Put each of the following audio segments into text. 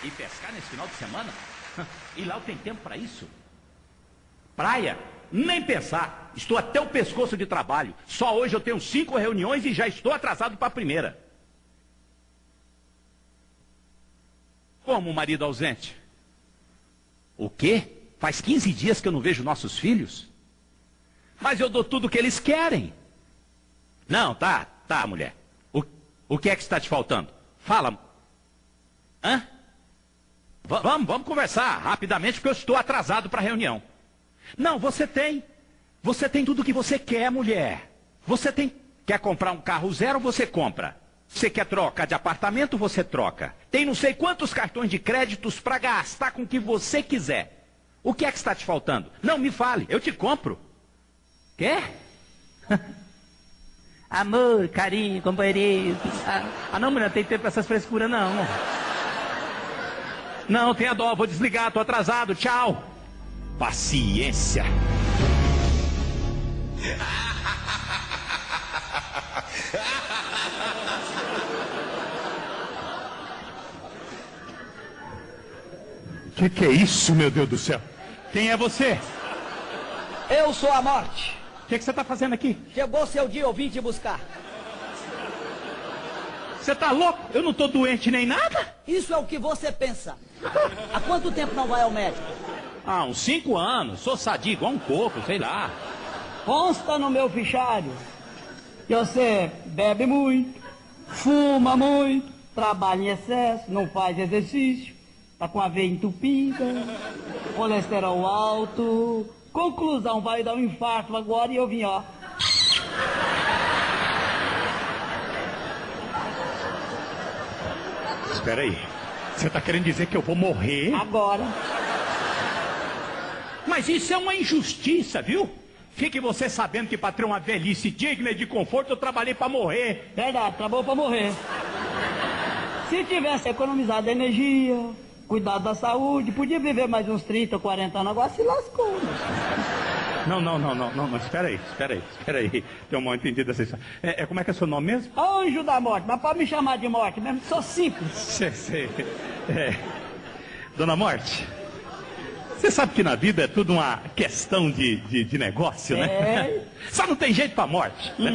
Ir pescar nesse final de semana? E lá eu tenho tempo para isso? Praia? Nem pensar. Estou até o pescoço de trabalho. Só hoje eu tenho 5 reuniões e já estou atrasado para a primeira. Como marido ausente? O quê? Faz 15 dias que eu não vejo nossos filhos? Mas eu dou tudo o que eles querem. Não, tá, mulher. O que é que está te faltando? Fala. Hã? Vamos conversar rapidamente, porque eu estou atrasado para a reunião. Não, você tem tudo o que você quer, mulher. Quer comprar um carro zero, você compra. Você quer trocar de apartamento, você troca. Tem não sei quantos cartões de créditos para gastar com o que você quiser. O que é que está te faltando? Não, me fale, eu te compro. Quer? Amor, carinho, companheirismo. Não, mulher, não tem tempo para essas frescuras, não. Não, tenha dó, vou desligar, tô atrasado, tchau. Paciência. Que é isso, meu Deus do céu? Quem é você? Eu sou a morte. O que você está fazendo aqui? Chegou seu dia, eu vim te buscar. Você tá louco? Eu não tô doente nem nada. Isso é o que você pensa. Há quanto tempo não vai ao médico? Uns 5 anos. Sou sadio igual um coco, sei lá. Consta no meu fichário que você bebe muito, fuma muito, trabalha em excesso, não faz exercício, tá com a veia entupida, colesterol alto. Conclusão, vai dar um infarto agora e eu vim, ó. Espera aí. Você está querendo dizer que eu vou morrer? Agora. Mas isso é uma injustiça, viu? Fique você sabendo que para ter uma velhice digna e de conforto eu trabalhei para morrer. Verdade, trabalhou para morrer. Se tivesse economizado energia, cuidado da saúde, podia viver mais uns 30, 40 anos, agora se lascou. Não, espera aí. Tem um mal entendido dessa história. Como é que é seu nome mesmo? Anjo da morte, mas pode me chamar de morte mesmo, sou simples. Sei. Dona Morte, você sabe que na vida é tudo uma questão de negócio, né? Só não tem jeito pra morte, né?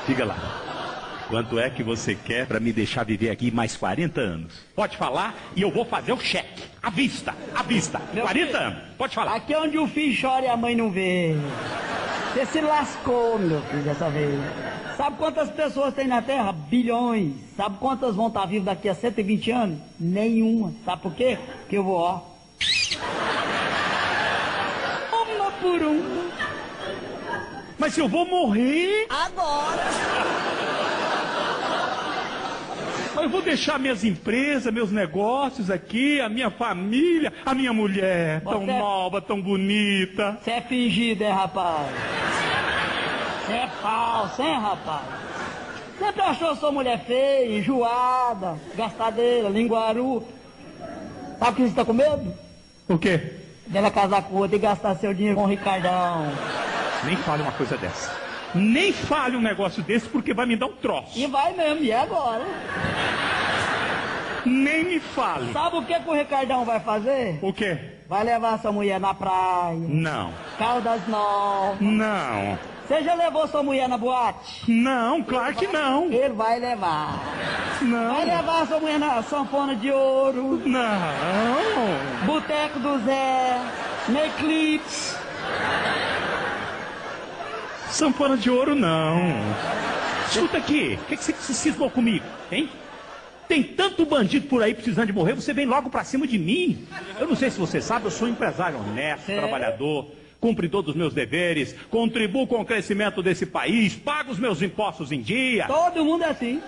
Diga lá. Quanto é que você quer para me deixar viver aqui mais 40 anos? Pode falar e eu vou fazer o cheque. À vista. Meu 40 filho, anos. Pode falar. Aqui é onde o filho chora e a mãe não vê. Você se lascou, meu filho, dessa vez. Sabe quantas pessoas tem na Terra? Bilhões. Sabe quantas vão estar vivas daqui a 120 anos? Nenhuma. Sabe por quê? Porque eu vou, ó. Uma por uma. Mas eu vou morrer. Agora. Eu vou deixar minhas empresas, meus negócios aqui, a minha família, a minha mulher, tão nova, tão bonita. Você é fingido, rapaz? Você é falso, hein, rapaz? Sempre achou sua mulher feia, enjoada, gastadeira, linguaru. Sabe o que você tá com medo? O quê? Dela casar com outra e gastar seu dinheiro com o Ricardão. Nem fale uma coisa dessa. Nem fale um negócio desse porque vai me dar um troço. E vai mesmo, e agora? Nem me fale. Sabe o que o Ricardão vai fazer? O quê? Vai levar sua mulher na praia. Não. Caldas Novas. Não. Você já levou sua mulher na boate? Não, claro que não. Ele vai levar. Não. Vai levar sua mulher na Sanfona de Ouro. Não. Boteco do Zé. Na Eclipse. Sanfona de Ouro, não. Escuta aqui, o que você se cismou comigo, hein? Tem tanto bandido por aí precisando de morrer, você vem logo pra cima de mim. Eu não sei se você sabe, eu sou um empresário honesto, trabalhador, cumpridor dos meus deveres, contribuo com o crescimento desse país, pago os meus impostos em dia. Todo mundo é assim.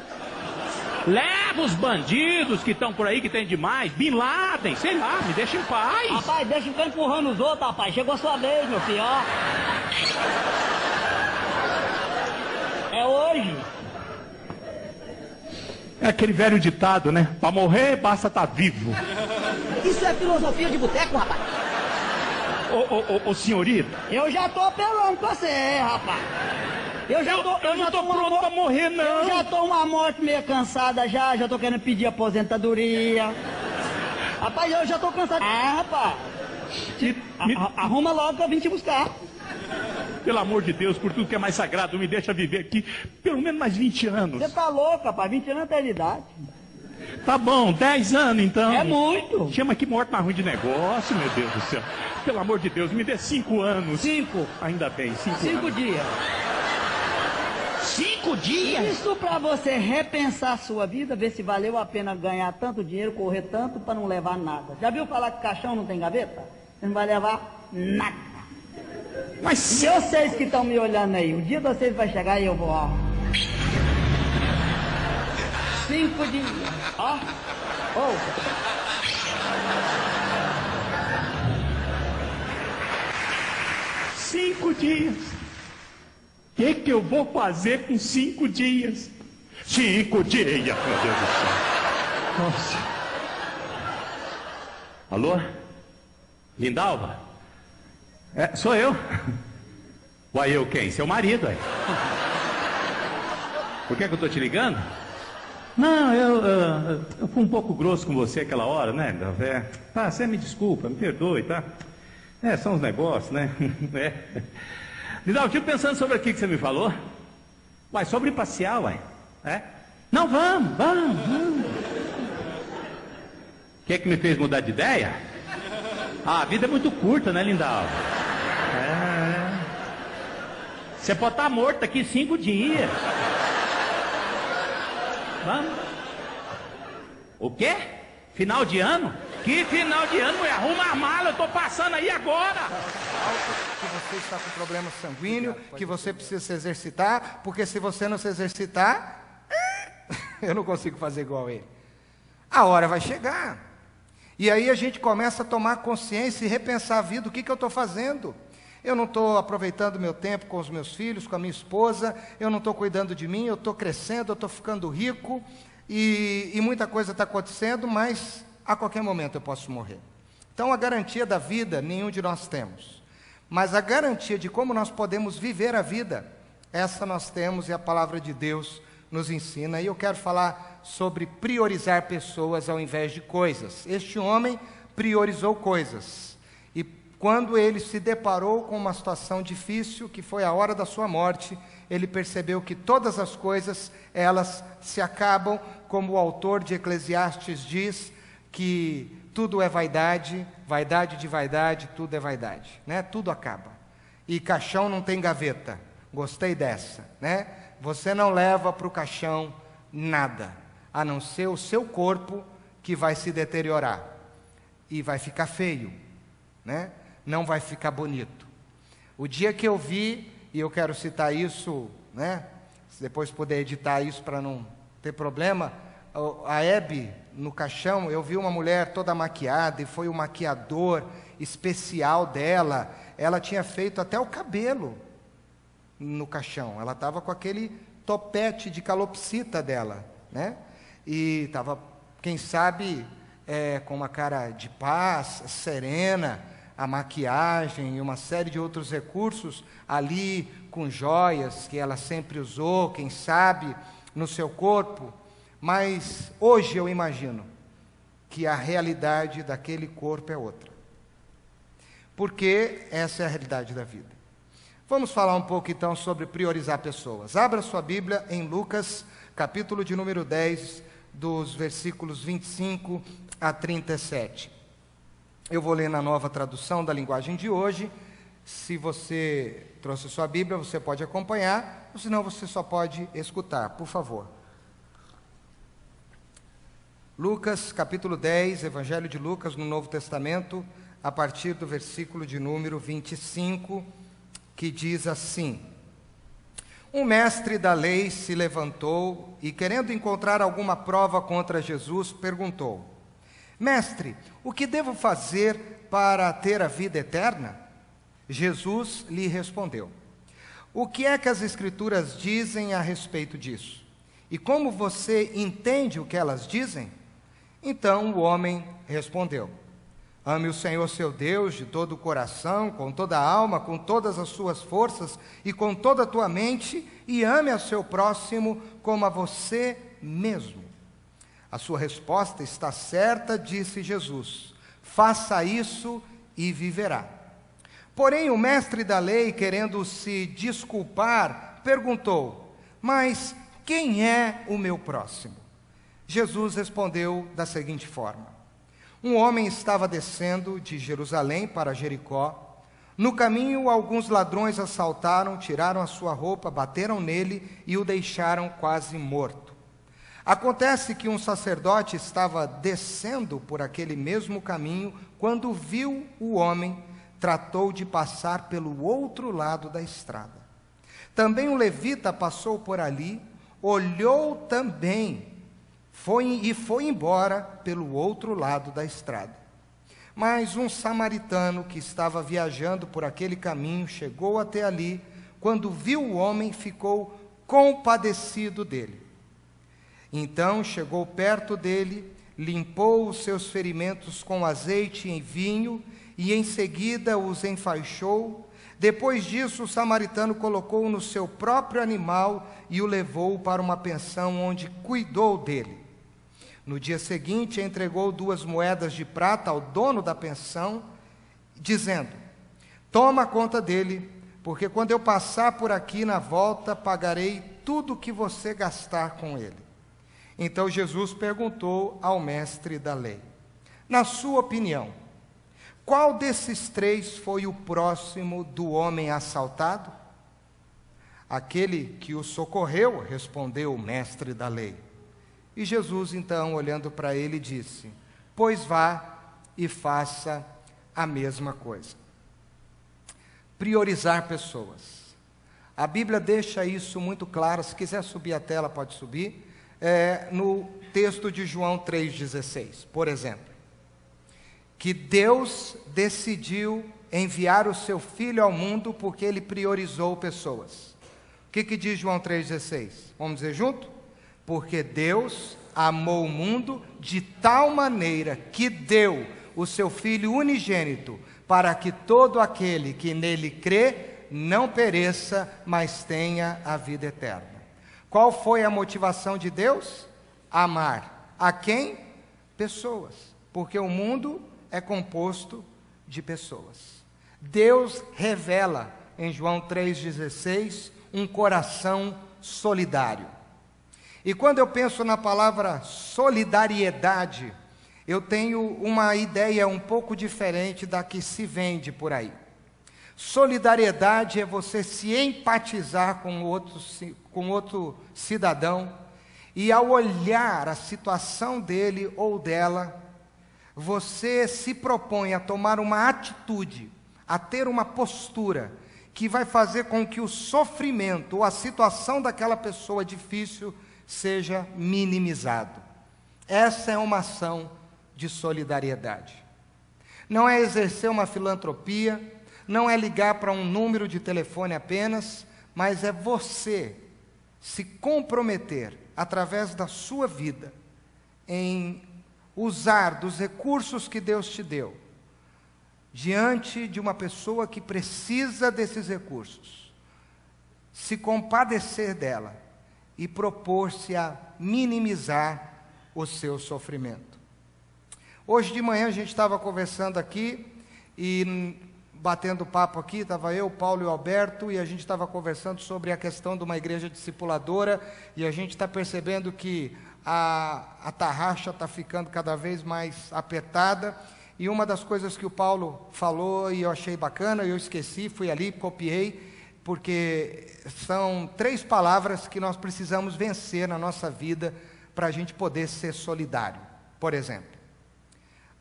Leva os bandidos que estão por aí, que tem demais, Bin Laden, sei lá, me deixa em paz. Rapaz, deixa eu ficar empurrando os outros, rapaz. Chegou a sua vez, meu filho, ó. É hoje. É aquele velho ditado, né? Pra morrer, basta estar vivo. Isso é filosofia de boteco, rapaz. Ô, senhorita. Eu já tô apelando com você, rapaz. Eu não tô pronto pra morrer, não. Eu já tô uma morte meio cansada já tô querendo pedir aposentadoria. Rapaz, eu já tô cansado. Rapaz. Arruma logo que eu vim te buscar. Pelo amor de Deus, por tudo que é mais sagrado, me deixa viver aqui pelo menos mais 20 anos. Você tá louco, rapaz, 20 anos é idade. Tá bom, 10 anos então. É muito. Chama que morte mais ruim de negócio, meu Deus do céu. Pelo amor de Deus, me dê 5 anos. 5. Ainda bem, 5 anos. 5 dias. 5 dias? Isso pra você repensar a sua vida, ver se valeu a pena ganhar tanto dinheiro, correr tanto pra não levar nada. Já viu falar que caixão não tem gaveta? Você não vai levar nada. Mas E vocês que estão me olhando aí, o dia de vocês vai chegar e eu vou, ó. 5 dias, ó. Oh. 5 dias. O que eu vou fazer com 5 dias? 5 dias, meu Deus do céu. Nossa. Alô? Lindalva? Sou eu. Uai, eu quem? Seu marido, aí. Por que eu tô te ligando? Não, eu fui um pouco grosso com você aquela hora, né? Tá, você me desculpa, me perdoe, tá? São os negócios, né? Lindalva, eu estive pensando sobre aquilo que você me falou. Uai, sobre passear, uai. Não, vamos. O que me fez mudar de ideia? A vida é muito curta, né, Lindalva? Você pode estar morto daqui 5 dias. Vamos. O quê? Final de ano? Que final de ano? Arruma a mala, eu tô passando aí agora. Que você está com problema sanguíneo, que você precisa se exercitar, porque se você não se exercitar, eu não consigo fazer igual ele. A hora vai chegar. E aí a gente começa a tomar consciência e repensar a vida. O que eu estou fazendo? Eu não estou aproveitando meu tempo com os meus filhos, com a minha esposa, eu não estou cuidando de mim, eu estou crescendo, eu estou ficando rico, e muita coisa está acontecendo, mas a qualquer momento eu posso morrer. Então a garantia da vida, nenhum de nós temos. Mas a garantia de como nós podemos viver a vida, essa nós temos e a palavra de Deus nos ensina. E eu quero falar sobre priorizar pessoas ao invés de coisas. Este homem priorizou coisas. E quando ele se deparou com uma situação difícil, que foi a hora da sua morte, ele percebeu que todas as coisas, elas se acabam, como o autor de Eclesiastes diz, que tudo é vaidade, vaidade de vaidade, tudo é vaidade, né? Tudo acaba. E caixão não tem gaveta. Gostei dessa, né? Você não leva para o caixão nada, a não ser o seu corpo que vai se deteriorar e vai ficar feio, né? Não vai ficar bonito. O dia que eu vi, e eu quero citar isso, né? Se depois puder editar isso para não ter problema, a Hebe no caixão, eu vi uma mulher toda maquiada e foi o maquiador especial dela. Ela tinha feito até o cabelo no caixão. Ela estava com aquele topete de calopsita dela, né? E estava, quem sabe, com uma cara de paz, serena, a maquiagem e uma série de outros recursos ali, com joias que ela sempre usou, quem sabe, no seu corpo. Mas hoje eu imagino que a realidade daquele corpo é outra. Porque essa é a realidade da vida. Vamos falar um pouco então sobre priorizar pessoas. Abra sua Bíblia em Lucas, capítulo de número 10, dos versículos 25 a 37. Eu vou ler na nova tradução da linguagem de hoje. Se você trouxe sua Bíblia, você pode acompanhar, ou senão você só pode escutar, por favor. Lucas, capítulo 10, Evangelho de Lucas, no Novo Testamento, a partir do versículo de número 25, que diz assim: Um mestre da lei se levantou e, querendo encontrar alguma prova contra Jesus, perguntou: Mestre, o que devo fazer para ter a vida eterna? Jesus lhe respondeu: O que é que as Escrituras dizem a respeito disso? E como você entende o que elas dizem? Então o homem respondeu: Ame o Senhor seu Deus de todo o coração, com toda a alma, com todas as suas forças e com toda a tua mente, e ame ao seu próximo como a você mesmo. A sua resposta está certa, disse Jesus. Faça isso e viverá. Porém, o mestre da lei, querendo se desculpar, perguntou: mas quem é o meu próximo? Jesus respondeu da seguinte forma: um homem estava descendo de Jerusalém para Jericó. No caminho, alguns ladrões assaltaram, tiraram a sua roupa, bateram nele e o deixaram quase morto. Acontece que um sacerdote estava descendo por aquele mesmo caminho. Quando viu o homem, tratou de passar pelo outro lado da estrada. Também um levita passou por ali, olhou também, foi embora pelo outro lado da estrada. Mas um samaritano que estava viajando por aquele caminho chegou até ali. Quando viu o homem, ficou compadecido dele. Então chegou perto dele, limpou os seus ferimentos com azeite e vinho, e em seguida os enfaixou. Depois disso, o samaritano colocou-o no seu próprio animal e o levou para uma pensão onde cuidou dele. No dia seguinte, entregou 2 moedas de prata ao dono da pensão, dizendo: toma conta dele, porque quando eu passar por aqui na volta, pagarei tudo o que você gastar com ele. Então Jesus perguntou ao mestre da lei: na sua opinião, qual desses 3 foi o próximo do homem assaltado? Aquele que o socorreu, respondeu o mestre da lei. E Jesus, então, olhando para ele, disse: pois vá e faça a mesma coisa. Priorizar pessoas. A Bíblia deixa isso muito claro. Se quiser subir a tela, pode subir. No texto de João 3,16, por exemplo. Que Deus decidiu enviar o seu Filho ao mundo porque Ele priorizou pessoas. O que diz João 3,16? Vamos dizer junto? Porque Deus amou o mundo de tal maneira que deu o seu Filho unigênito, para que todo aquele que nele crê não pereça, mas tenha a vida eterna. Qual foi a motivação de Deus? Amar. A quem? Pessoas. Porque o mundo é composto de pessoas. Deus revela em João 3,16 um coração solidário. E quando eu penso na palavra solidariedade, eu tenho uma ideia um pouco diferente da que se vende por aí. Solidariedade é você se empatizar com outro cidadão, e ao olhar a situação dele ou dela, você se propõe a tomar uma atitude, a ter uma postura que vai fazer com que o sofrimento ou a situação daquela pessoa difícil seja minimizado. Essa é uma ação de solidariedade. Não é exercer uma filantropia, não é ligar para um número de telefone apenas, mas é você se comprometer, através da sua vida, em usar dos recursos que Deus te deu, diante de uma pessoa que precisa desses recursos, se compadecer dela e propor-se a minimizar o seu sofrimento. Hoje de manhã a gente estava conversando aqui e batendo papo aqui, estava eu, Paulo e o Alberto, e a gente estava conversando sobre a questão de uma igreja discipuladora, e a gente está percebendo que a tarraxa está ficando cada vez mais apertada, e uma das coisas que o Paulo falou, e eu achei bacana, eu esqueci, fui ali, copiei, porque são 3 palavras que nós precisamos vencer na nossa vida para a gente poder ser solidário. Por exemplo,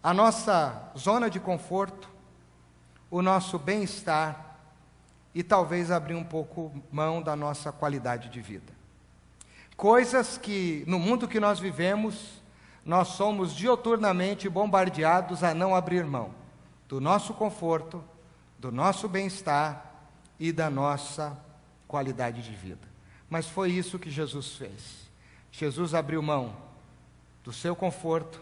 a nossa zona de conforto, o nosso bem-estar e talvez abrir um pouco mão da nossa qualidade de vida. Coisas que, no mundo que nós vivemos, nós somos diuturnamente bombardeados a não abrir mão do nosso conforto, do nosso bem-estar e da nossa qualidade de vida. Mas foi isso que Jesus fez. Jesus abriu mão do seu conforto,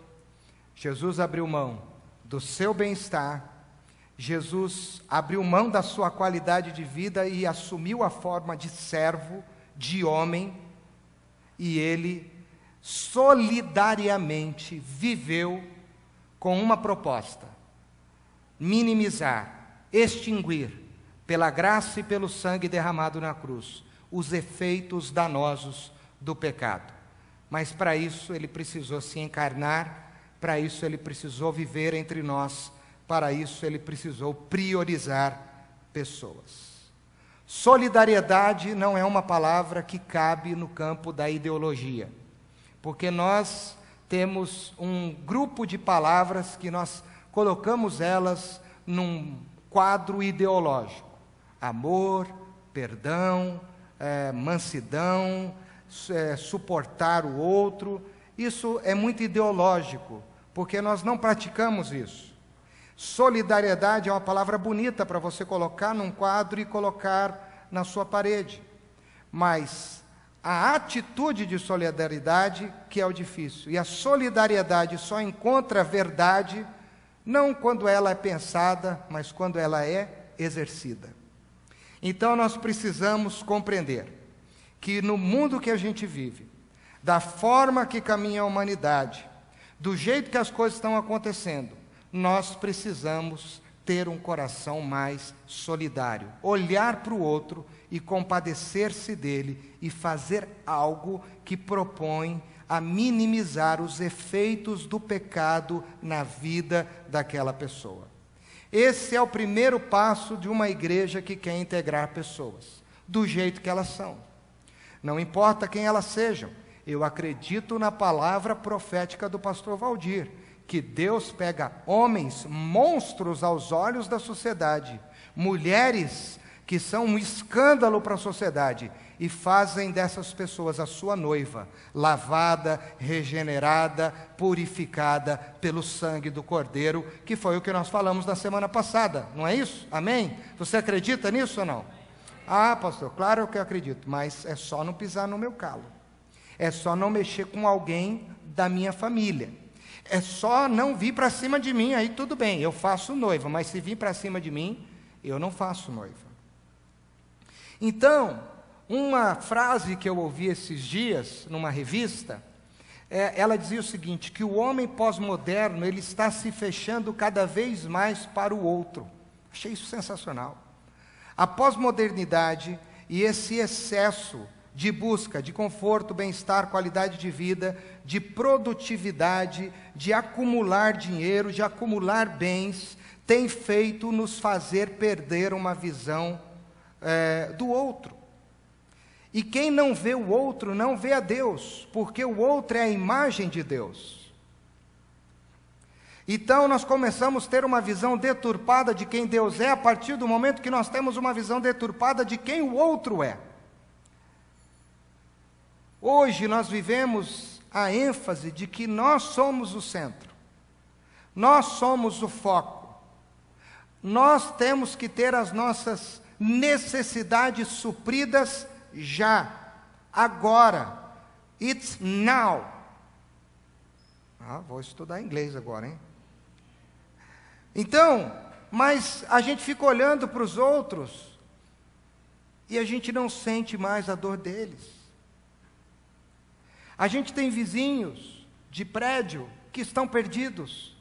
Jesus abriu mão do seu bem-estar, Jesus abriu mão da sua qualidade de vida e assumiu a forma de servo, de homem, e ele solidariamente viveu com uma proposta: minimizar, extinguir, pela graça e pelo sangue derramado na cruz, os efeitos danosos do pecado. Mas para isso ele precisou se encarnar, para isso ele precisou viver entre nós, para isso ele precisou priorizar pessoas. Solidariedade não é uma palavra que cabe no campo da ideologia, porque nós temos um grupo de palavras que nós colocamos elas num quadro ideológico: amor, perdão, mansidão, suportar o outro. Isso é muito ideológico, porque nós não praticamos isso. Solidariedade é uma palavra bonita para você colocar num quadro e colocar na sua parede, mas a atitude de solidariedade que é o difícil, e a solidariedade só encontra verdade não quando ela é pensada, mas quando ela é exercida. Então nós precisamos compreender que no mundo que a gente vive, da forma que caminha a humanidade, do jeito que as coisas estão acontecendo, nós precisamos ter um coração mais solidário, olhar para o outro e compadecer-se dele e fazer algo que propõe a minimizar os efeitos do pecado na vida daquela pessoa. Esse é o primeiro passo de uma igreja que quer integrar pessoas, do jeito que elas são. Não importa quem elas sejam. Eu acredito na palavra profética do pastor Valdir, que Deus pega homens monstros aos olhos da sociedade, mulheres que são um escândalo para a sociedade, e fazem dessas pessoas a sua noiva, lavada, regenerada, purificada pelo sangue do Cordeiro, que foi o que nós falamos na semana passada, não é isso? Amém? Você acredita nisso ou não? Ah, pastor, claro que eu acredito, mas é só não pisar no meu calo, é só não mexer com alguém da minha família, é só não vir para cima de mim, aí tudo bem, eu faço noiva, mas se vir para cima de mim, eu não faço noiva. Então, uma frase que eu ouvi esses dias, numa revista, ela dizia o seguinte, que o homem pós-moderno, ele está se fechando cada vez mais para o outro. Achei isso sensacional. A pós-modernidade e esse excesso de busca de conforto, bem-estar, qualidade de vida, de produtividade, de acumular dinheiro, de acumular bens, tem feito nos fazer perder uma visão do outro. E quem não vê o outro, não vê a Deus, porque o outro é a imagem de Deus. Então nós começamos a ter uma visão deturpada de quem Deus é, a partir do momento que nós temos uma visão deturpada de quem o outro é. Hoje nós vivemos a ênfase de que nós somos o centro, nós somos o foco, nós temos que ter as nossas necessidades supridas já, agora, it's now. Vou estudar inglês agora, hein? Então, mas a gente fica olhando para os outros e a gente não sente mais a dor deles. A gente tem vizinhos de prédio que estão perdidos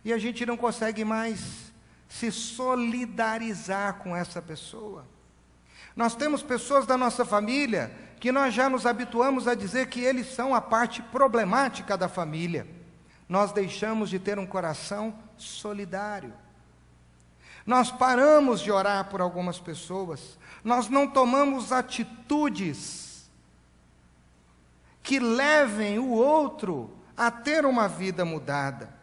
e a gente não consegue mais se solidarizar com essa pessoa. Nós temos pessoas da nossa família que nós já nos habituamos a dizer que eles são a parte problemática da família. Nós deixamos de ter um coração solidário. Nós paramos de orar por algumas pessoas. Nós não tomamos atitudes que levem o outro a ter uma vida mudada.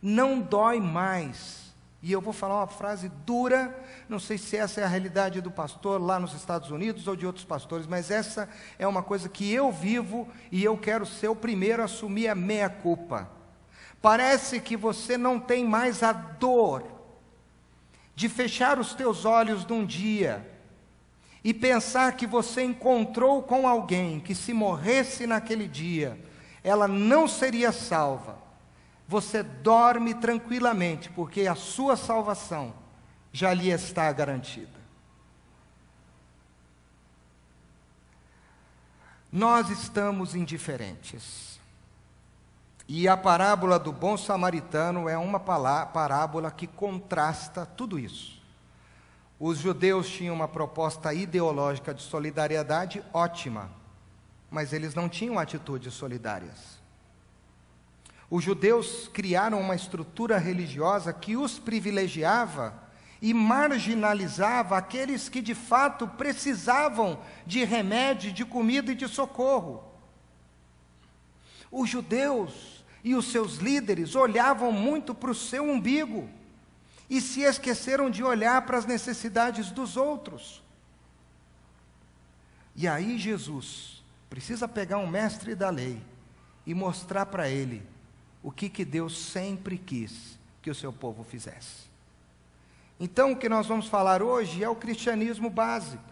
Não dói mais. E eu vou falar uma frase dura, não sei se essa é a realidade do pastor lá nos Estados Unidos ou de outros pastores, mas essa é uma coisa que eu vivo e eu quero ser o primeiro a assumir a meia-culpa. Parece que você não tem mais a dor de fechar os teus olhos num dia e pensar que você encontrou com alguém que, se morresse naquele dia, ela não seria salva. você dorme tranquilamente, porque a sua salvação já lhe está garantida. Nós estamos indiferentes. E a parábola do bom samaritano é uma parábola que contrasta tudo isso. Os judeus tinham uma proposta ideológica de solidariedade ótima, mas eles não tinham atitudes solidárias. Os judeus criaram uma estrutura religiosa que os privilegiava e marginalizava aqueles que de fato precisavam de remédio, de comida e de socorro. Os judeus e os seus líderes olhavam muito para o seu umbigo e se esqueceram de olhar para as necessidades dos outros. E aí Jesus precisa pegar um mestre da lei e mostrar para ele o que Deus sempre quis que o seu povo fizesse. Então, o que nós vamos falar hoje é o cristianismo básico,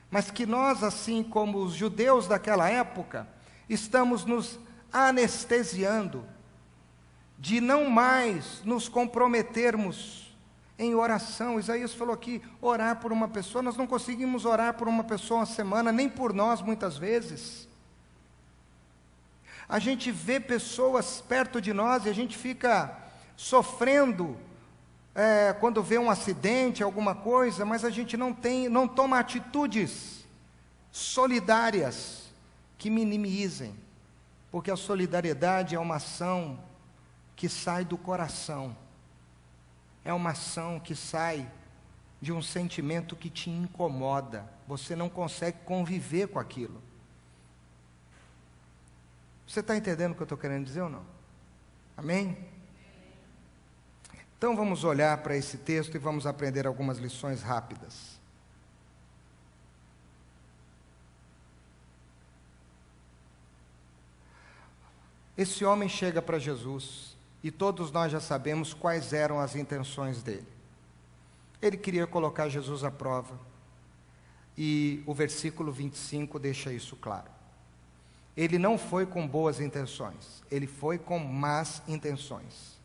mas que nós, assim como os judeus daquela época, estamos nos anestesiando de não mais nos comprometermos em oração. Isaías falou aqui, orar por uma pessoa. Nós não conseguimos orar por uma pessoa uma semana, nem por nós muitas vezes. A gente vê pessoas perto de nós e a gente fica sofrendo quando vê um acidente, alguma coisa, mas a gente não toma atitudes solidárias que minimizem, porque a solidariedade é uma ação que sai do coração, é uma ação que sai de um sentimento que te incomoda, você não consegue conviver com aquilo. Você está entendendo o que eu estou querendo dizer ou não? Amém? Então vamos olhar para esse texto e vamos aprender algumas lições rápidas. Esse homem chega para Jesus e todos nós já sabemos quais eram as intenções dele. Ele queria colocar Jesus à prova e o versículo 25 deixa isso claro. Ele não foi com boas intenções, ele foi com más intenções.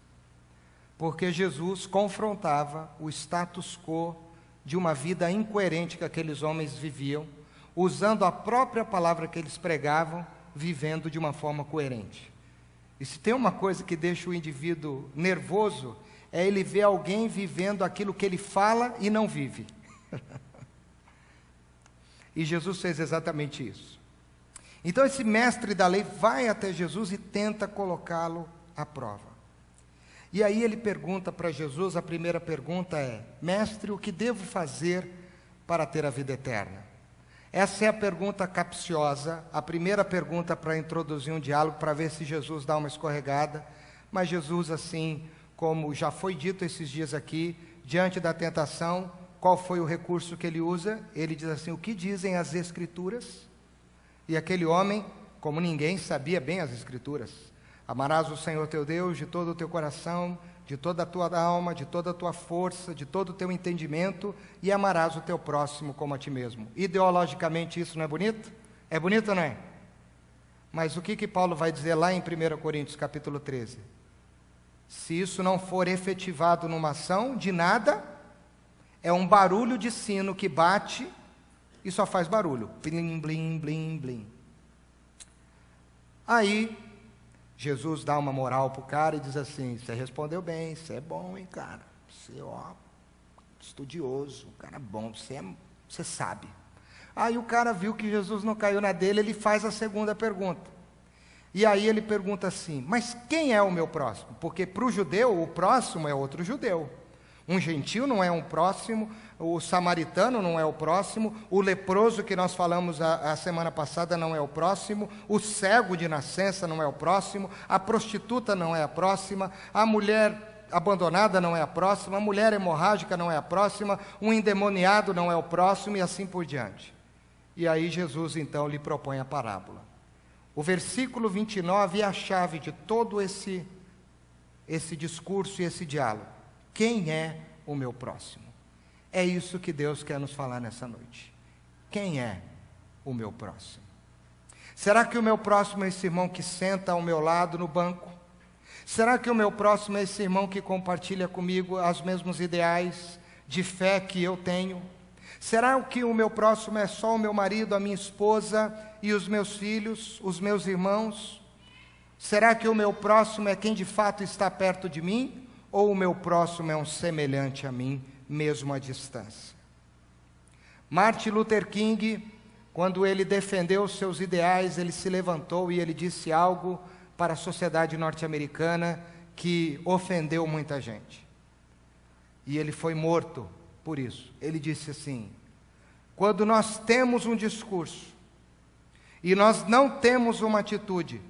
Porque Jesus confrontava o status quo de uma vida incoerente que aqueles homens viviam, usando a própria palavra que eles pregavam, vivendo de uma forma coerente. E se tem uma coisa que deixa o indivíduo nervoso, é ele ver alguém vivendo aquilo que ele fala e não vive. E Jesus fez exatamente isso. Então esse mestre da lei vai até Jesus e tenta colocá-lo à prova. E aí ele pergunta para Jesus, a primeira pergunta é: mestre, o que devo fazer para ter a vida eterna? Essa é a pergunta capciosa, a primeira pergunta para introduzir um diálogo, para ver se Jesus dá uma escorregada. Mas Jesus, assim como já foi dito esses dias aqui, diante da tentação, qual foi o recurso que ele usa? Ele diz assim: o que dizem as Escrituras? E aquele homem, como ninguém, sabia bem as Escrituras. Amarás o Senhor teu Deus de todo o teu coração, de toda a tua alma, de toda a tua força, de todo o teu entendimento, e amarás o teu próximo como a ti mesmo. Ideologicamente isso não é bonito? É bonito ou não é? Mas o que Paulo vai dizer lá em 1 Coríntios capítulo 13? Se isso não for efetivado numa ação, de nada, é um barulho de sino que bate e só faz barulho. Blim, blim, blim, blim. Aí Jesus dá uma moral para o cara e diz assim: você respondeu bem, você é bom, hein, cara? Você, estudioso, um cara bom, você sabe. Aí o cara viu que Jesus não caiu na dele, ele faz a segunda pergunta. E aí ele pergunta assim: mas quem é o meu próximo? Porque para o judeu, o próximo é outro judeu. Um gentil não é um próximo, o samaritano não é o próximo, o leproso que nós falamos a semana passada não é o próximo, o cego de nascença não é o próximo, a prostituta não é a próxima, a mulher abandonada não é a próxima, a mulher hemorrágica não é a próxima, um endemoniado não é o próximo, e assim por diante. E aí Jesus então lhe propõe a parábola. O versículo 29 é a chave de todo esse discurso e esse diálogo. Quem é o meu próximo? É isso que Deus quer nos falar nessa noite. Quem é o meu próximo? Será que o meu próximo é esse irmão que senta ao meu lado no banco? Será que o meu próximo é esse irmão que compartilha comigo os mesmos ideais de fé que eu tenho? Será que o meu próximo é só o meu marido, a minha esposa e os meus filhos, os meus irmãos? Será que o meu próximo é quem de fato está perto de mim? Ou o meu próximo é um semelhante a mim, mesmo à distância? Martin Luther King, quando ele defendeu os seus ideais, ele se levantou e ele disse algo para a sociedade norte-americana que ofendeu muita gente. E ele foi morto por isso. Ele disse assim: quando nós temos um discurso e nós não temos uma atitude,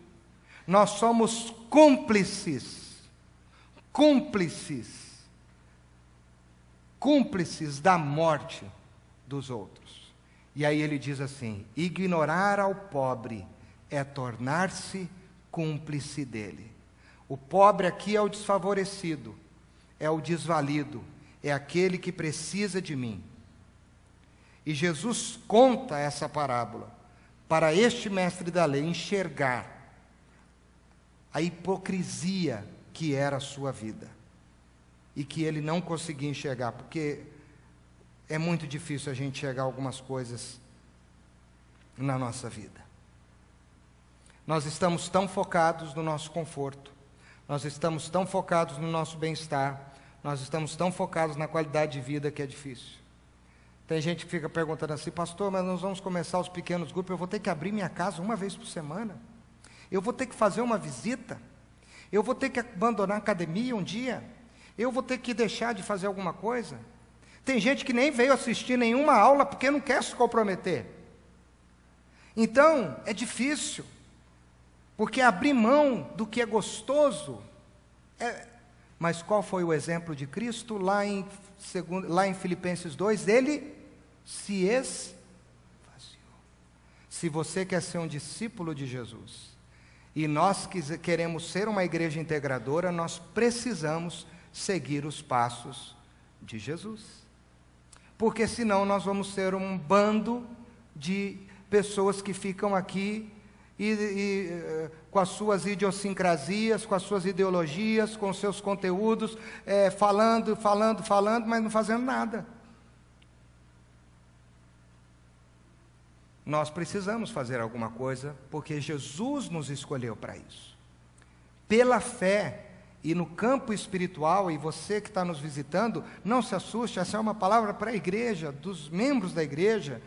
nós somos cúmplices da morte dos outros. E aí ele diz assim: ignorar ao pobre é tornar-se cúmplice dele. O pobre aqui é o desfavorecido, é o desvalido, é aquele que precisa de mim. E Jesus conta essa parábola para este mestre da lei enxergar a hipocrisia que era a sua vida e que ele não conseguia enxergar, porque é muito difícil a gente enxergar algumas coisas na nossa vida. Nós estamos tão focados no nosso conforto, nós estamos tão focados no nosso bem-estar, nós estamos tão focados na qualidade de vida que é difícil. Tem gente que fica perguntando assim: pastor, mas nós vamos começar os pequenos grupos, eu vou ter que abrir minha casa uma vez por semana, eu vou ter que fazer uma visita, eu vou ter que abandonar a academia um dia, eu vou ter que deixar de fazer alguma coisa. Tem gente que nem veio assistir nenhuma aula porque não quer se comprometer. Então, é difícil, porque abrir mão do que é gostoso Mas qual foi o exemplo de Cristo? Lá em Filipenses 2, ele se esvaziou. Se você quer ser um discípulo de Jesus, e nós queremos ser uma igreja integradora, nós precisamos seguir os passos de Jesus. Porque senão nós vamos ser um bando de pessoas que ficam aqui com as suas idiosincrasias, com as suas ideologias, com os seus conteúdos, falando, mas não fazendo nada. Nós precisamos fazer alguma coisa, porque Jesus nos escolheu para isso. Pela fé e no campo espiritual, e você que está nos visitando, não se assuste, essa é uma palavra para a igreja, dos membros da igreja.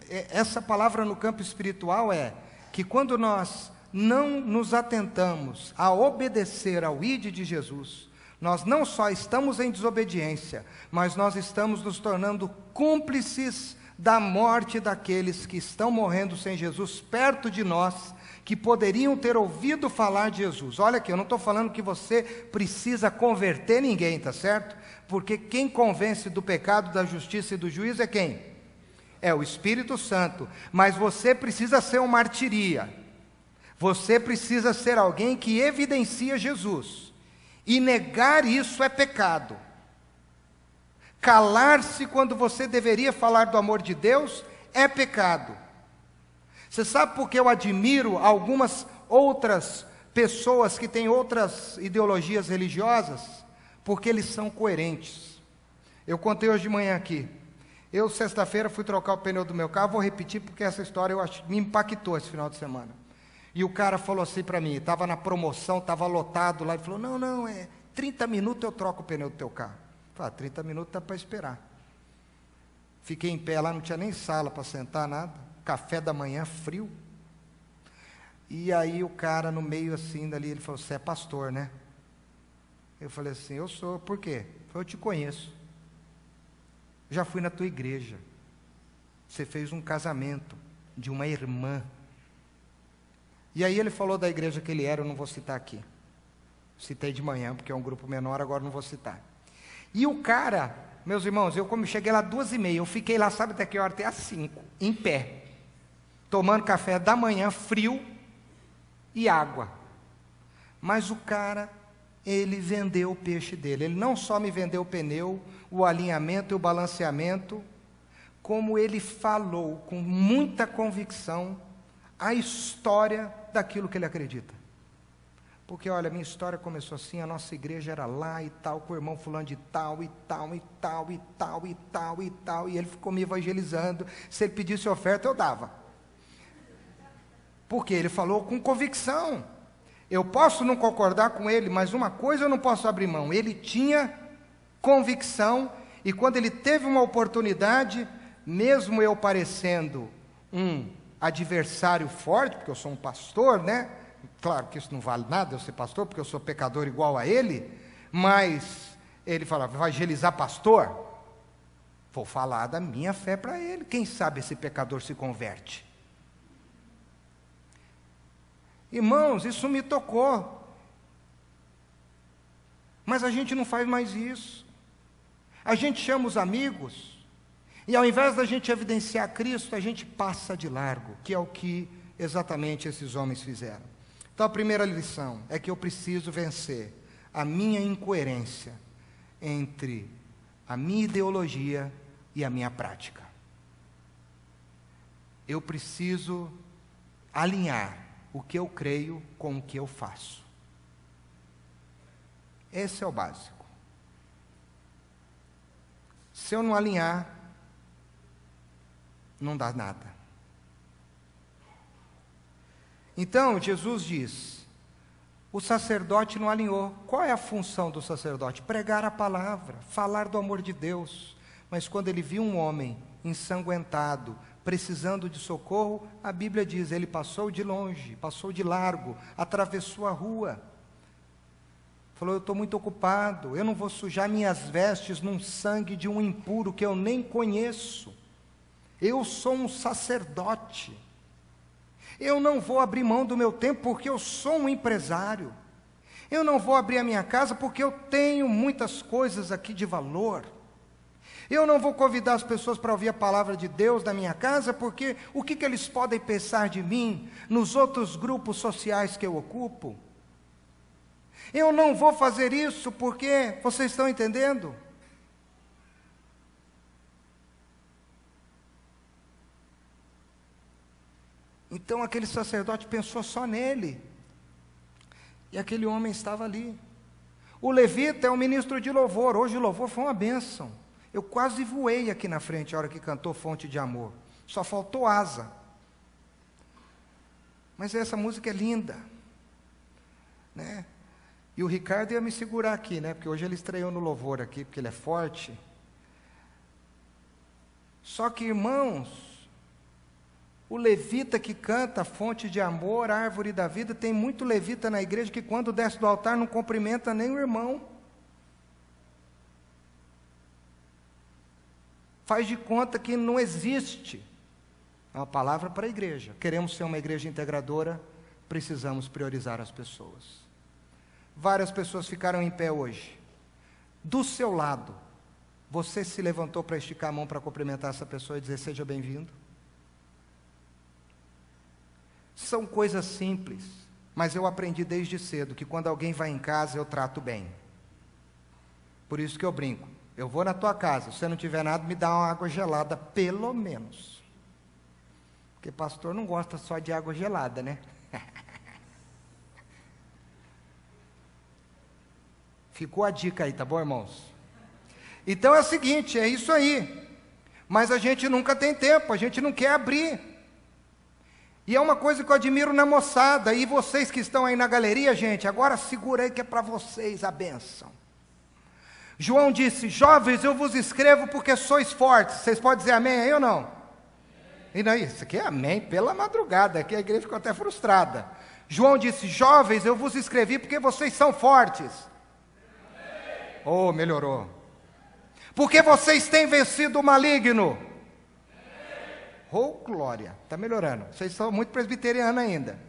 Essa palavra no campo espiritual é que quando nós não nos atentamos a obedecer ao ID de Jesus, nós não só estamos em desobediência, mas nós estamos nos tornando cúmplices da morte daqueles que estão morrendo sem Jesus perto de nós, que poderiam ter ouvido falar de Jesus. Olha aqui, eu não estou falando que você precisa converter ninguém, tá certo? Porque quem convence do pecado, da justiça e do juízo é quem? É o Espírito Santo. Mas você precisa ser uma martiria. Você precisa ser alguém que evidencia Jesus. E negar isso é pecado. Calar-se quando você deveria falar do amor de Deus é pecado. Você sabe por que eu admiro algumas outras pessoas que têm outras ideologias religiosas? Porque eles são coerentes. Eu contei hoje de manhã aqui. Eu, sexta-feira, fui trocar o pneu do meu carro, vou repetir porque essa história me impactou esse final de semana. E o cara falou assim para mim, estava na promoção, estava lotado lá, ele falou, não, 30 minutos eu troco o pneu do teu carro. Eu falei, 30 minutos dá para esperar. Fiquei em pé lá, não tinha nem sala para sentar, nada, café da manhã, frio. E aí o cara no meio assim dali, ele falou, você é pastor, né? Eu falei assim, eu sou, por quê? Ele falou, eu te conheço. Já fui na tua igreja, você fez um casamento de uma irmã. E aí ele falou da igreja que ele era, eu não vou citar aqui. Citei de manhã, porque é um grupo menor, agora não vou citar. E o cara, meus irmãos, como cheguei lá 2h30, eu fiquei lá, sabe até que hora? Até às 5, em pé, tomando café da manhã, frio e água. Mas o cara, ele vendeu o peixe dele. Ele não só me vendeu o pneu, o alinhamento e o balanceamento, como ele falou com muita convicção a história daquilo que ele acredita. Porque, olha, minha história começou assim, a nossa igreja era lá e tal, com o irmão fulano de tal, e tal, e tal, e tal, e tal, e tal, e ele ficou me evangelizando. Se ele pedisse oferta, eu dava. Porque ele falou com convicção. Eu posso não concordar com ele, mas uma coisa eu não posso abrir mão. Ele tinha convicção, e quando ele teve uma oportunidade, mesmo eu parecendo um adversário forte, porque eu sou um pastor, né? Claro que isso não vale nada, eu ser pastor, porque eu sou pecador igual a ele, mas ele falava, evangelizar pastor? Vou falar da minha fé para ele, quem sabe esse pecador se converte. Irmãos, isso me tocou, mas a gente não faz mais isso. A gente chama os amigos, e ao invés da gente evidenciar Cristo, a gente passa de largo, que é o que exatamente esses homens fizeram. Então a primeira lição é que eu preciso vencer a minha incoerência entre a minha ideologia e a minha prática. Eu preciso alinhar o que eu creio com o que eu faço. Esse é o básico. Se eu não alinhar, não dá nada. Então, Jesus diz, o sacerdote não alinhou. Qual é a função do sacerdote? Pregar a palavra, falar do amor de Deus. Mas quando ele viu um homem ensanguentado, precisando de socorro, a Bíblia diz, ele passou de longe, passou de largo, atravessou a rua. Falou, eu estou muito ocupado, eu não vou sujar minhas vestes num sangue de um impuro que eu nem conheço. Eu sou um sacerdote. Eu não vou abrir mão do meu tempo porque eu sou um empresário. Eu não vou abrir a minha casa porque eu tenho muitas coisas aqui de valor. Eu não vou convidar as pessoas para ouvir a palavra de Deus na minha casa porque o que eles podem pensar de mim nos outros grupos sociais que eu ocupo? Eu não vou fazer isso porque, vocês estão entendendo? Então aquele sacerdote pensou só nele. E aquele homem estava ali. O levita é o ministro de louvor. Hoje o louvor foi uma bênção. Eu quase voei aqui na frente a hora que cantou Fonte de Amor. Só faltou asa. Mas essa música é linda, né? E o Ricardo ia me segurar aqui, né? Porque hoje ele estreou no louvor aqui, porque ele é forte. Só que, irmãos, o levita que canta Fonte de Amor, Árvore da Vida, tem muito levita na igreja que quando desce do altar não cumprimenta nem o irmão. Faz de conta que não existe. É uma palavra para a igreja. Queremos ser uma igreja integradora, precisamos priorizar as pessoas. Várias pessoas ficaram em pé hoje. Do seu lado, você se levantou para esticar a mão para cumprimentar essa pessoa e dizer, seja bem-vindo? São coisas simples, mas eu aprendi desde cedo que quando alguém vai em casa, eu trato bem. Por isso que eu brinco. Eu vou na tua casa, se você não tiver nada, me dá uma água gelada, pelo menos. Porque pastor não gosta só de água gelada, né? Ficou a dica aí, tá bom, irmãos? Então é o seguinte, é isso aí. Mas a gente nunca tem tempo, a gente não quer abrir. E é uma coisa que eu admiro na moçada, e vocês que estão aí na galeria, gente, agora segura aí que é para vocês a bênção. João disse, jovens, eu vos escrevo porque sois fortes. Vocês podem dizer amém aí ou não? E não, isso aqui é amém pela madrugada, aqui a igreja ficou até frustrada. João disse, jovens, eu vos escrevi porque vocês são fortes. Oh, melhorou. Porque vocês têm vencido o maligno. Oh, glória, está melhorando. Vocês são muito presbiterianos ainda.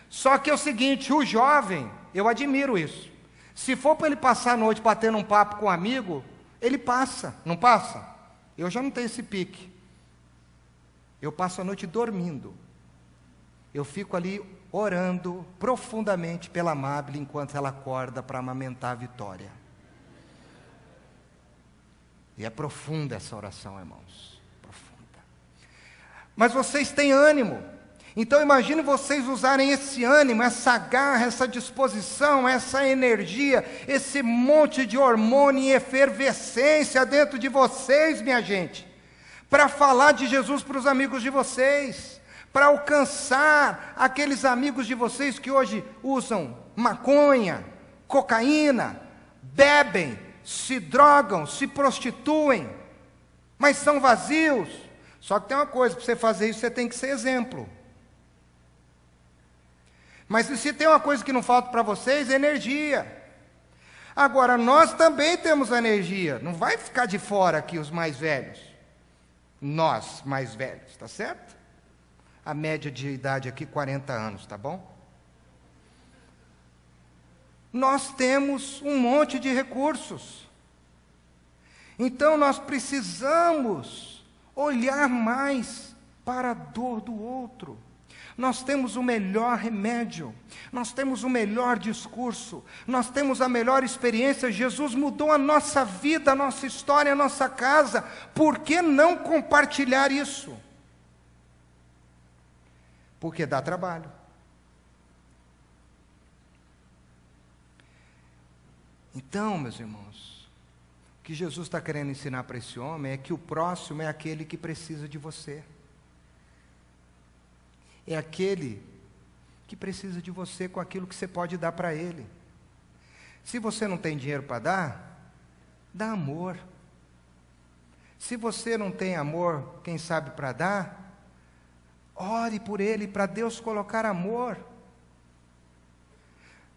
Só que é o seguinte, o jovem, eu admiro isso. Se for para ele passar a noite batendo um papo com um amigo, ele passa, não passa? Eu já não tenho esse pique. Eu passo a noite dormindo. Eu fico ali orando profundamente pela Amable enquanto ela acorda para amamentar a Vitória. E é profunda essa oração, irmãos. Profunda. Mas vocês têm ânimo. Então imagine vocês usarem esse ânimo, essa garra, essa disposição, essa energia, esse monte de hormônio e efervescência dentro de vocês, minha gente, para falar de Jesus para os amigos de vocês, para alcançar aqueles amigos de vocês que hoje usam maconha, cocaína, bebem, se drogam, se prostituem, mas são vazios. Só que tem uma coisa, para você fazer isso você tem que ser exemplo. Mas se tem uma coisa que não falta para vocês, é energia. Agora, nós também temos energia. Não vai ficar de fora aqui os mais velhos. Nós, mais velhos, tá certo? A média de idade aqui, 40 anos, tá bom? Nós temos um monte de recursos. Então, nós precisamos olhar mais para a dor do outro. Nós temos o melhor remédio, nós temos o melhor discurso, nós temos a melhor experiência. Jesus mudou a nossa vida, a nossa história, a nossa casa. Por que não compartilhar isso? Porque dá trabalho. Então, meus irmãos, o que Jesus está querendo ensinar para esse homem é que o próximo é aquele que precisa de você. É aquele que precisa de você com aquilo que você pode dar para ele. Se você não tem dinheiro para dar, dá amor. Se você não tem amor, quem sabe para dar, ore por ele, para Deus colocar amor.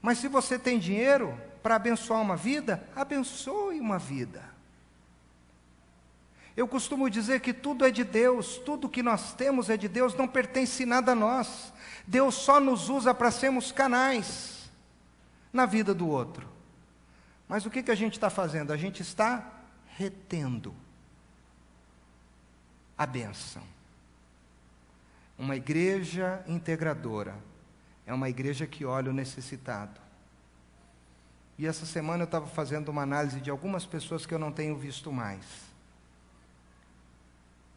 Mas se você tem dinheiro para abençoar uma vida, abençoe uma vida. Eu costumo dizer que tudo é de Deus, tudo que nós temos é de Deus, não pertence nada a nós. Deus só nos usa para sermos canais na vida do outro. Mas o que a gente está fazendo? A gente está retendo a bênção. Uma igreja integradora é uma igreja que olha o necessitado. E essa semana eu estava fazendo uma análise de algumas pessoas que eu não tenho visto mais.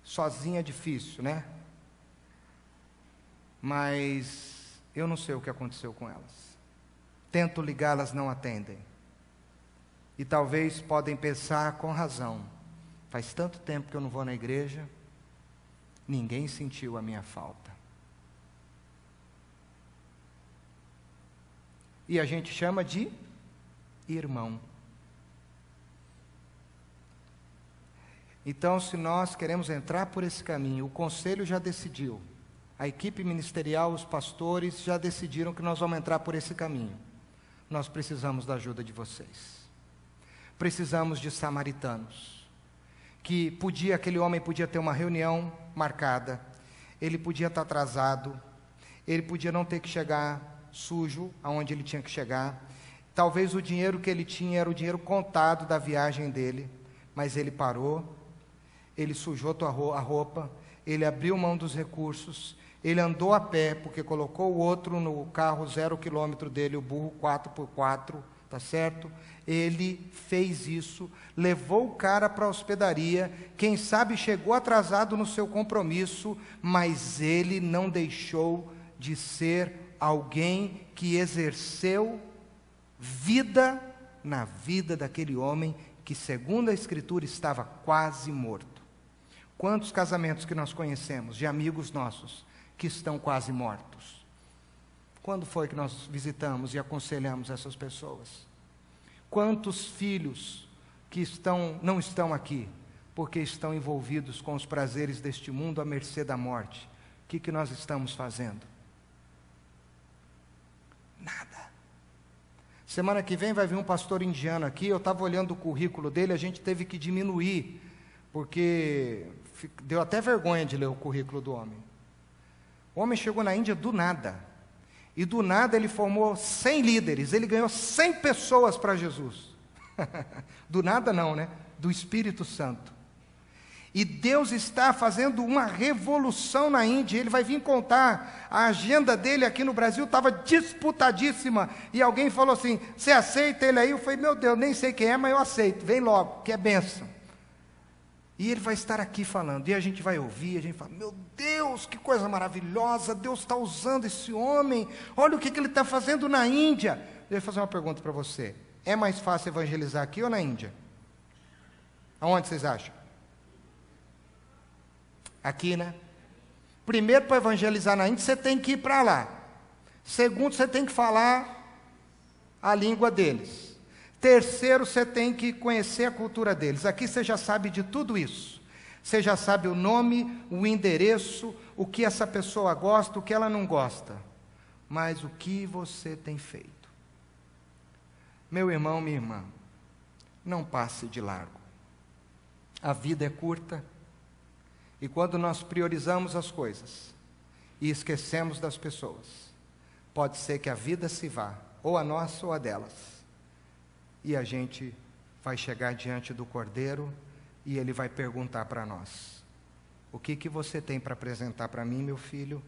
Sozinha é difícil, né? Mas eu não sei o que aconteceu com elas. Tento ligá-las, não atendem. E talvez podem pensar com razão: faz tanto tempo que eu não vou na igreja, ninguém sentiu a minha falta. E a gente chama de irmão. Então, se nós queremos entrar por esse caminho, o conselho já decidiu, a equipe ministerial, os pastores já decidiram que nós vamos entrar por esse caminho. Nós precisamos da ajuda de vocês. Precisamos de samaritanos. Que aquele homem podia ter uma reunião marcada, ele podia estar atrasado, ele podia não ter que chegar sujo aonde ele tinha que chegar. Talvez o dinheiro que ele tinha era o dinheiro contado da viagem dele, mas ele parou. Ele sujou a roupa, ele abriu mão dos recursos, ele andou a pé, porque colocou o outro no carro 0 km dele, o burro 4x4, tá certo? Ele fez isso, levou o cara para a hospedaria, quem sabe chegou atrasado no seu compromisso, mas ele não deixou de ser alguém que exerceu vida na vida daquele homem que, segundo a Escritura, estava quase morto. Quantos casamentos que nós conhecemos, de amigos nossos, que estão quase mortos? Quando foi que nós visitamos e aconselhamos essas pessoas? Quantos filhos que não estão aqui, porque estão envolvidos com os prazeres deste mundo à mercê da morte? O que nós estamos fazendo? Nada. Semana que vem vai vir um pastor indiano aqui, eu estava olhando o currículo dele, a gente teve que diminuir, porque deu até vergonha de ler o currículo do homem. O homem chegou na Índia do nada, e do nada ele formou 100 líderes, ele ganhou 100 pessoas para Jesus. Do nada não, né? Do Espírito Santo. E Deus está fazendo uma revolução na Índia. Ele vai vir contar. A agenda dele aqui no Brasil estava disputadíssima. E alguém falou assim: você aceita ele aí? Eu falei: meu Deus, nem sei quem é, mas eu aceito. Vem logo, que é bênção. E ele vai estar aqui falando, e a gente vai ouvir, a gente fala, meu Deus, que coisa maravilhosa, Deus está usando esse homem, olha o que ele está fazendo na Índia. Eu vou fazer uma pergunta para você, é mais fácil evangelizar aqui ou na Índia? Aonde vocês acham? Aqui, né? Primeiro, para evangelizar na Índia, você tem que ir para lá. Segundo, você tem que falar a língua deles. Terceiro, você tem que conhecer a cultura deles. Aqui você já sabe de tudo isso. Você já sabe o nome, o endereço, o que essa pessoa gosta, o que ela não gosta. Mas o que você tem feito? Meu irmão, minha irmã, não passe de largo. A vida é curta. E quando nós priorizamos as coisas e esquecemos das pessoas, pode ser que a vida se vá, ou a nossa ou a delas. E a gente vai chegar diante do Cordeiro e ele vai perguntar para nós: o que você tem para apresentar para mim, meu filho?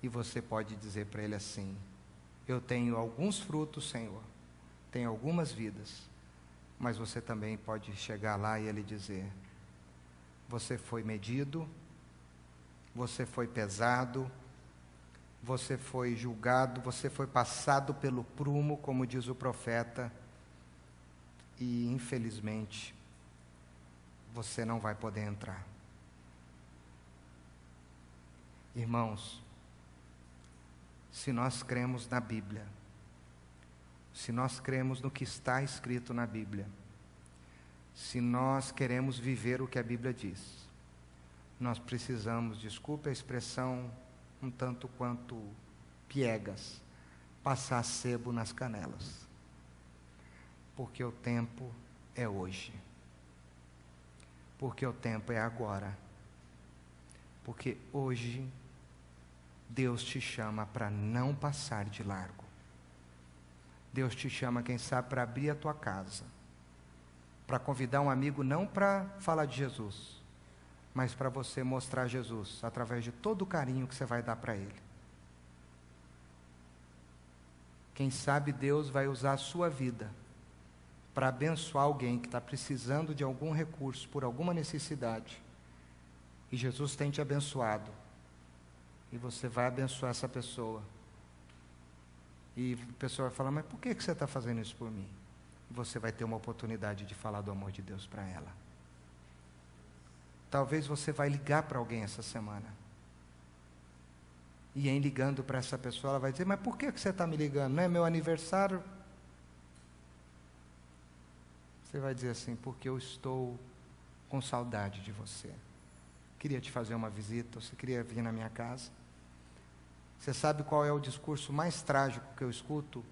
E você pode dizer para ele assim: eu tenho alguns frutos, Senhor, tenho algumas vidas. Mas você também pode chegar lá e ele dizer: você foi medido, você foi pesado, você foi julgado, você foi passado pelo prumo, como diz o profeta, e infelizmente você não vai poder entrar. Irmãos, se nós cremos na Bíblia, se nós cremos no que está escrito na Bíblia, se nós queremos viver o que a Bíblia diz, nós precisamos, desculpe a expressão um tanto quanto piegas, passar sebo nas canelas. Porque o tempo é hoje. Porque o tempo é agora. Porque hoje Deus te chama para não passar de largo. Deus te chama, quem sabe, para abrir a tua casa, para convidar um amigo não para falar de Jesus, mas para você mostrar Jesus através de todo o carinho que você vai dar para ele. Quem sabe Deus vai usar a sua vida para abençoar alguém que está precisando de algum recurso, por alguma necessidade, e Jesus tem te abençoado, e você vai abençoar essa pessoa, e a pessoa vai falar: mas por que você está fazendo isso por mim? E você vai ter uma oportunidade de falar do amor de Deus para ela. Talvez você vai ligar para alguém essa semana, e em ligando para essa pessoa, ela vai dizer: mas por que você está me ligando? Não é meu aniversário? Você vai dizer assim: porque eu estou com saudade de você. Queria te fazer uma visita, você queria vir na minha casa. Você sabe qual é o discurso mais trágico que eu escuto?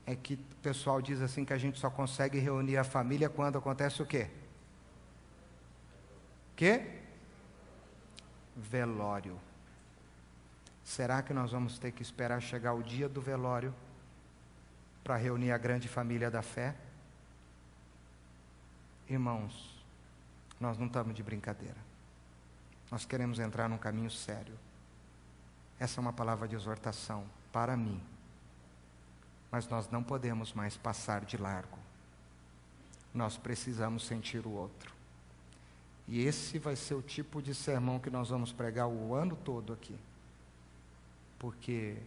É que o pessoal diz assim que a gente só consegue reunir a família quando acontece o quê? Quê? Velório. Será que nós vamos ter que esperar chegar o dia do velório para reunir a grande família da fé? Irmãos, nós não estamos de brincadeira. Nós queremos entrar num caminho sério. Essa é uma palavra de exortação para mim. Mas nós não podemos mais passar de largo. Nós precisamos sentir o outro. E esse vai ser o tipo de sermão que nós vamos pregar o ano todo aqui. Porque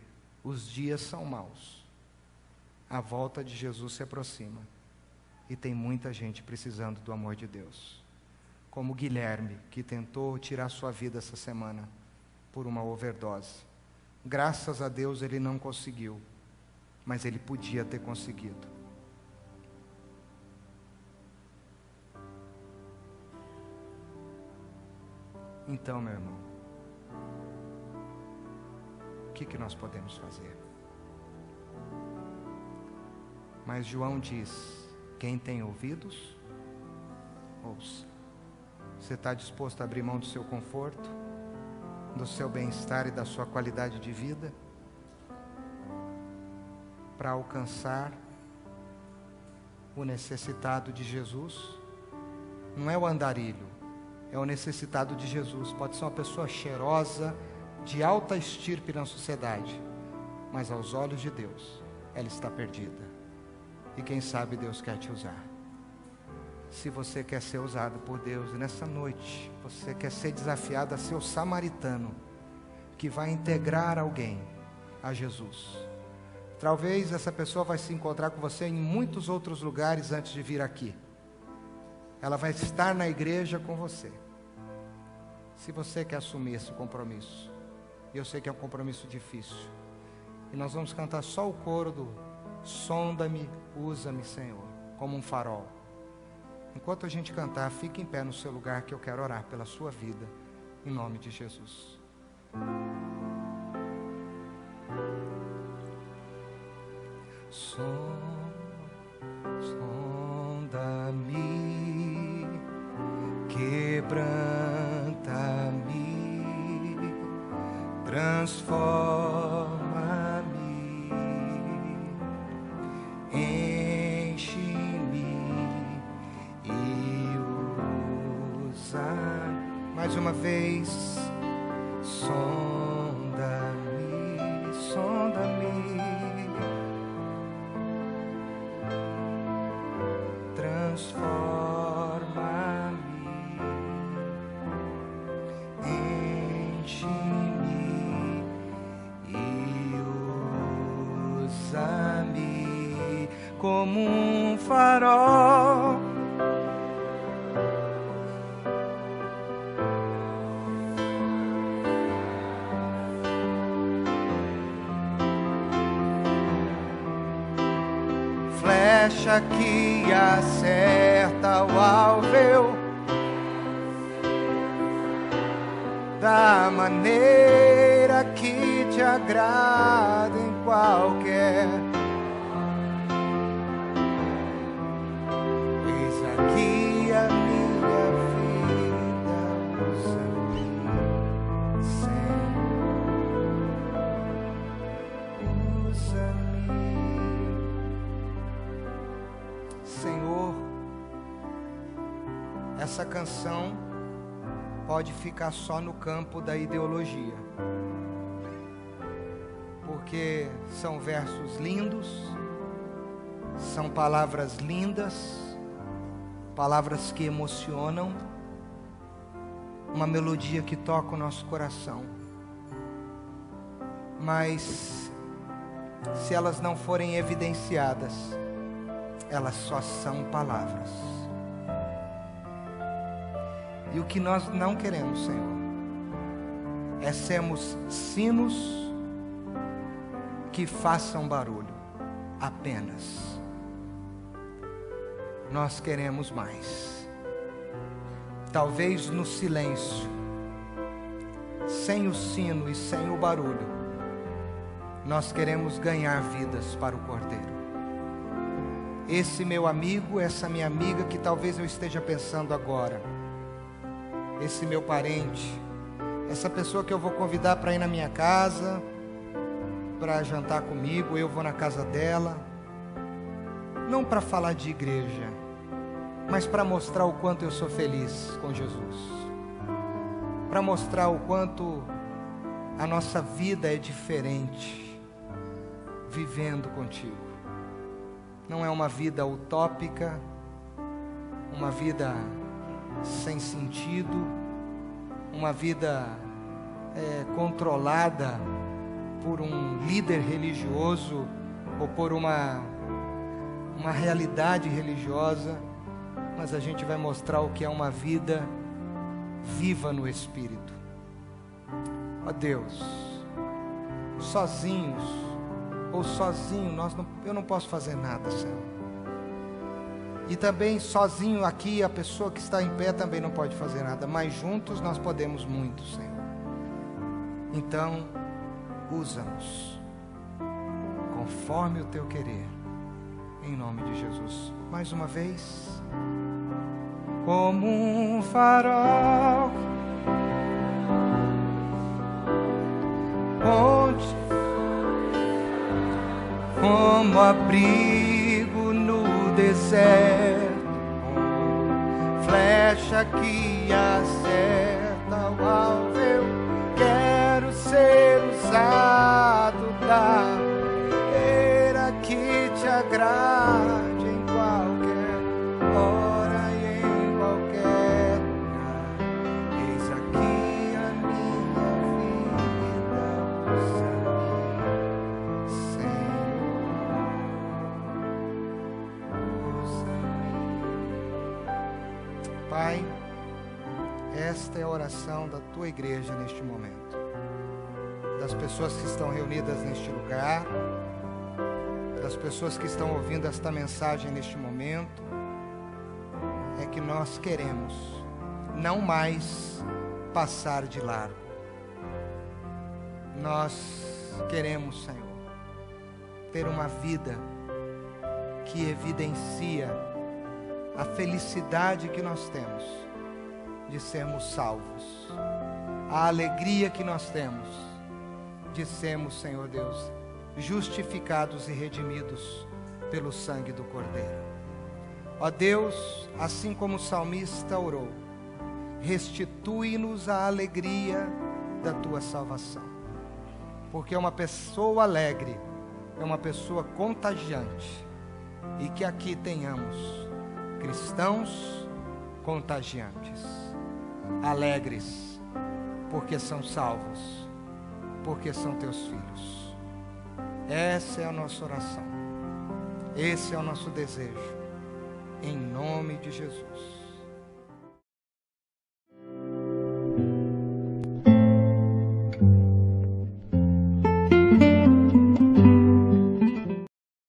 os dias são maus. A volta de Jesus se aproxima. E tem muita gente precisando do amor de Deus. Como Guilherme, que tentou tirar sua vida essa semana por uma overdose. Graças a Deus ele não conseguiu, mas ele podia ter conseguido. Então, meu irmão, o que nós podemos fazer? Mas João diz: quem tem ouvidos, ouça. Você está disposto a abrir mão do seu conforto, do seu bem-estar e da sua qualidade de vida, para alcançar o necessitado de Jesus? Não é o andarilho, é o necessitado de Jesus. Pode ser uma pessoa cheirosa, de alta estirpe na sociedade, mas aos olhos de Deus, ela está perdida. E quem sabe Deus quer te usar. Se você quer ser usado por Deus, e nessa noite você quer ser desafiado a ser o samaritano que vai integrar alguém a Jesus. Talvez essa pessoa vai se encontrar com você em muitos outros lugares antes de vir aqui. Ela vai estar na igreja com você. Se você quer assumir esse compromisso, e eu sei que é um compromisso difícil, e nós vamos cantar só o coro do sonda-me, usa-me, Senhor, como um farol. Enquanto a gente cantar, fique em pé no seu lugar, que eu quero orar pela sua vida, em nome de Jesus. Sonda-me, quebranta-me, transforma-me, enche-me e usa. Mais uma vez, sonda-me, sonda-me, transforma-me, enche-me e usa-me como um farol. Flecha que acerta o alvo da maneira que te agrada em qualquer. Eis aqui a minha vida, usa-me, Senhor, usa-me. Senhor, essa canção pode ficar só no campo da ideologia, porque são versos lindos, são palavras lindas, palavras que emocionam, uma melodia que toca o nosso coração. Mas se elas não forem evidenciadas, elas só são palavras. E o que nós não queremos, Senhor, é sermos sinos que façam barulho apenas. Nós queremos mais. Talvez no silêncio, sem o sino e sem o barulho, nós queremos ganhar vidas para o Cordeiro. Esse meu amigo, essa minha amiga que talvez eu esteja pensando agora, esse meu parente, essa pessoa que eu vou convidar para ir na minha casa, para jantar comigo, eu vou na casa dela, não para falar de igreja, mas para mostrar o quanto eu sou feliz com Jesus, para mostrar o quanto a nossa vida é diferente, vivendo contigo. Não é uma vida utópica, uma vida sem sentido, uma vida controlada por um líder religioso ou por uma realidade religiosa, mas a gente vai mostrar o que é uma vida viva no Espírito. Ó Deus, sozinhos ou sozinho eu não posso fazer nada, Senhor. E também sozinho aqui, a pessoa que está em pé também não pode fazer nada, mas juntos nós podemos muito, Senhor. Então, usa-nos conforme o teu querer, em nome de Jesus. Mais uma vez, como um farol, ponte, como abrigo no deserto, flecha que acerta o alvo. Eu quero ser usado da maneira que te agrade em qualquer hora e Pai, esta é a oração da tua igreja neste momento, das pessoas que estão reunidas neste lugar, das pessoas que estão ouvindo esta mensagem neste momento. É que nós queremos não mais passar de largo. Nós queremos, Senhor, ter uma vida que evidencia a felicidade que nós temos de sermos salvos, a alegria que nós temos de sermos, Senhor Deus, justificados e redimidos pelo sangue do Cordeiro. Ó Deus, assim como o salmista orou, restitui-nos a alegria da tua salvação, porque uma pessoa alegre é uma pessoa contagiante, e que aqui tenhamos cristãos contagiantes, alegres, porque são salvos, porque são teus filhos. Essa é a nossa oração, esse é o nosso desejo, em nome de Jesus.